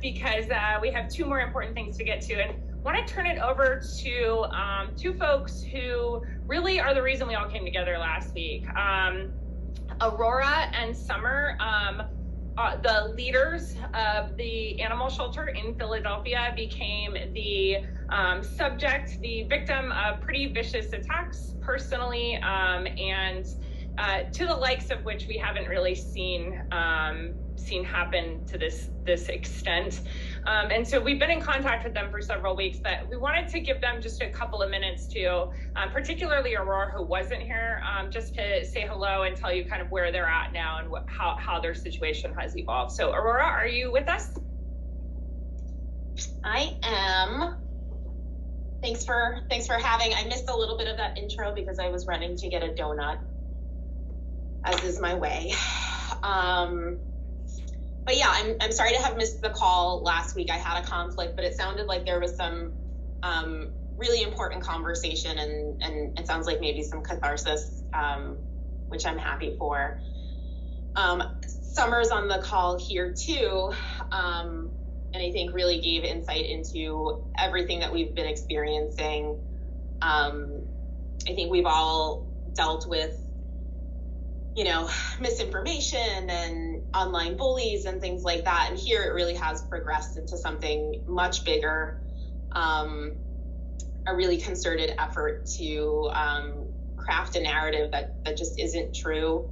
because we have two more important things to get to, and want to turn it over to two folks who really are the reason we all came together last week. Aurora and Summer, the leaders of the animal shelter in Philadelphia, became the the victim of pretty vicious attacks personally, and to the likes of which we haven't really seen happen to this extent. And so we've been in contact with them for several weeks, but we wanted to give them just a couple of minutes to, particularly Aurora, who wasn't here, just to say hello and tell you kind of where they're at now and how their situation has evolved. So Aurora, are you with us? I am. Thanks for having. I missed a little bit of that intro because I was running to get a donut, as is my way. But yeah, I'm sorry to have missed the call last week. I had a conflict, but it sounded like there was some really important conversation, and it sounds like maybe some catharsis, which I'm happy for. Summer's on the call here too, and I think really gave insight into everything that we've been experiencing. I think we've all dealt with, misinformation and online bullies and things like that. And here it really has progressed into something much bigger, a really concerted effort to craft a narrative that just isn't true.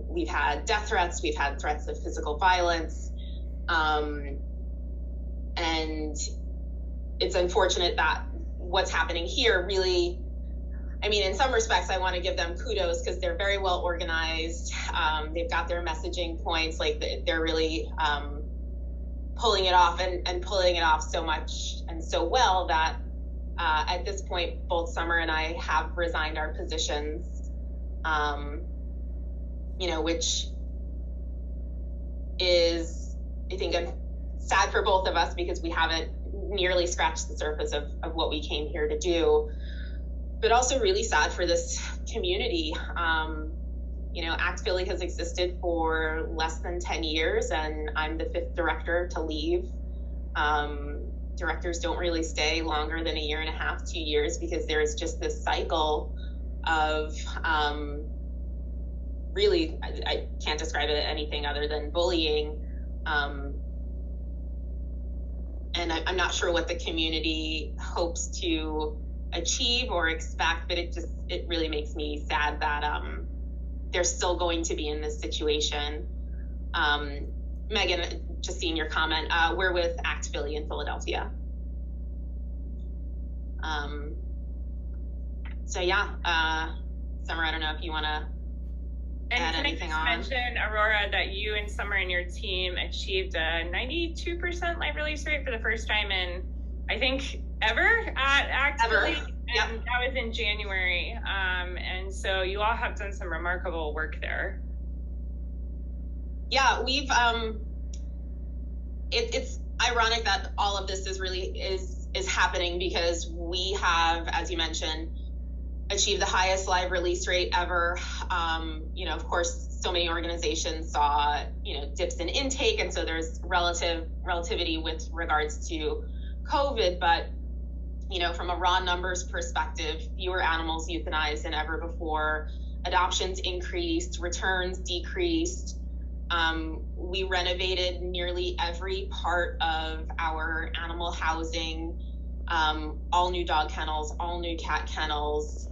We've had death threats, we've had threats of physical violence, and it's unfortunate that what's happening here really, in some respects, I want to give them kudos because they're very well organized. They've got their messaging points, like they're really pulling it off and pulling it off so much and so well that at this point, both Summer and I have resigned our positions, which is, I think, sad for both of us because we haven't nearly scratched the surface of what we came here to do. But also really sad for this community. ACT Philly has existed for less than 10 years, and I'm the 5th director to leave. Directors don't really stay longer than a year and a half, 2 years, because there's just this cycle of really, I can't describe it anything other than bullying. And I'm not sure what the community hopes to achieve or expect, but it really makes me sad that they're still going to be in this situation. Megan, just seeing your comment, we're with ACT Philly in Philadelphia. Summer, I don't know if you want to add anything on. And can I just mention, Aurora, that you and Summer and your team achieved a 92% live release rate for the first time in, I think, ever at ACT Philly, and yep. That was in January. And so you all have done some remarkable work there. Yeah, we've it's ironic that all of this is happening because we have, as you mentioned, achieved the highest live release rate ever. Of course, so many organizations saw, dips in intake, and so there's relativity with regards to COVID, but from a raw numbers perspective, fewer animals euthanized than ever before. Adoptions increased, returns decreased. We renovated nearly every part of our animal housing, all new dog kennels, all new cat kennels.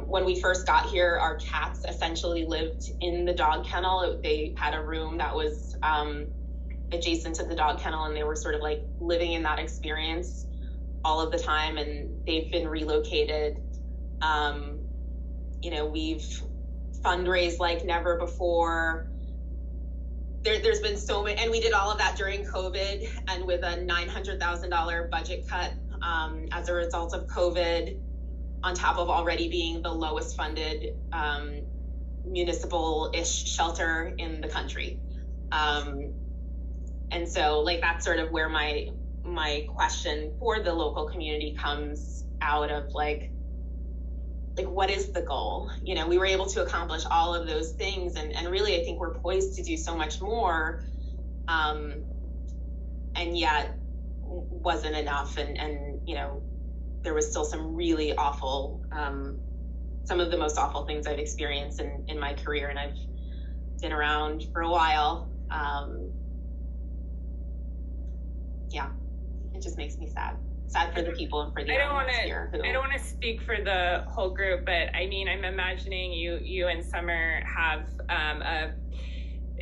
When we first got here, our cats essentially lived in the dog kennel. They had a room that was adjacent to the dog kennel, and they were sort of like living in that experience all of the time, and they've been relocated. We've fundraised like never before. There's been so many, and we did all of that during COVID and with a $900,000 budget cut as a result of COVID, on top of already being the lowest funded municipal-ish shelter in the country. And so that's sort of where my question for the local community comes out of, what is the goal? We were able to accomplish all of those things, and really I think we're poised to do so much more. and yet wasn't enough. And, you know, there was still some really awful, some of the most awful things I've experienced in my career, and I've been around for a while. Yeah, it just makes me sad for the people and for the audience here. I don't want to speak for the whole group, but I mean, I'm imagining you and Summer have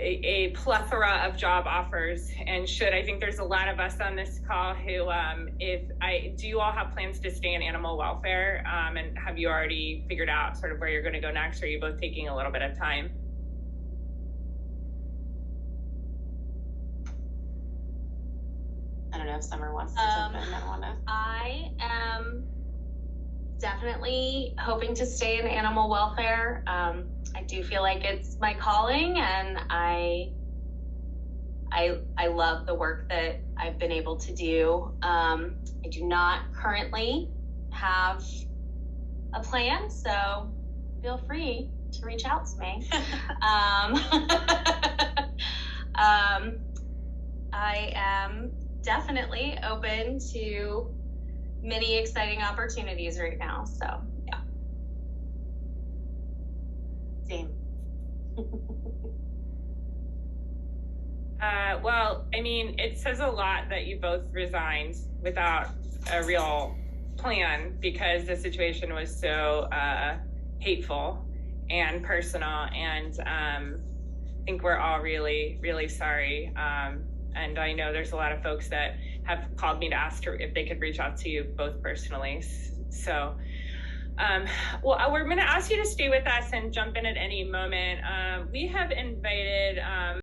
a plethora of job offers, and I think there's a lot of us on this call who, do you all have plans to stay in animal welfare? And have you already figured out sort of where you're going to go next? Or are you both taking a little bit of time? I don't know if Summer wants to jump in. I don't want to. I am definitely hoping to stay in animal welfare. I do feel like it's my calling, and I love the work that I've been able to do. I do not currently have a plan, so feel free to reach out to me. I am definitely open to many exciting opportunities right now. So yeah. Same. Well, I mean, it says a lot that you both resigned without a real plan, because the situation was so hateful and personal, and I think we're all really, really sorry. And I know there's a lot of folks that have called me to ask if they could reach out to you both personally. So, well, we're going to ask you to stay with us and jump in at any moment. We have invited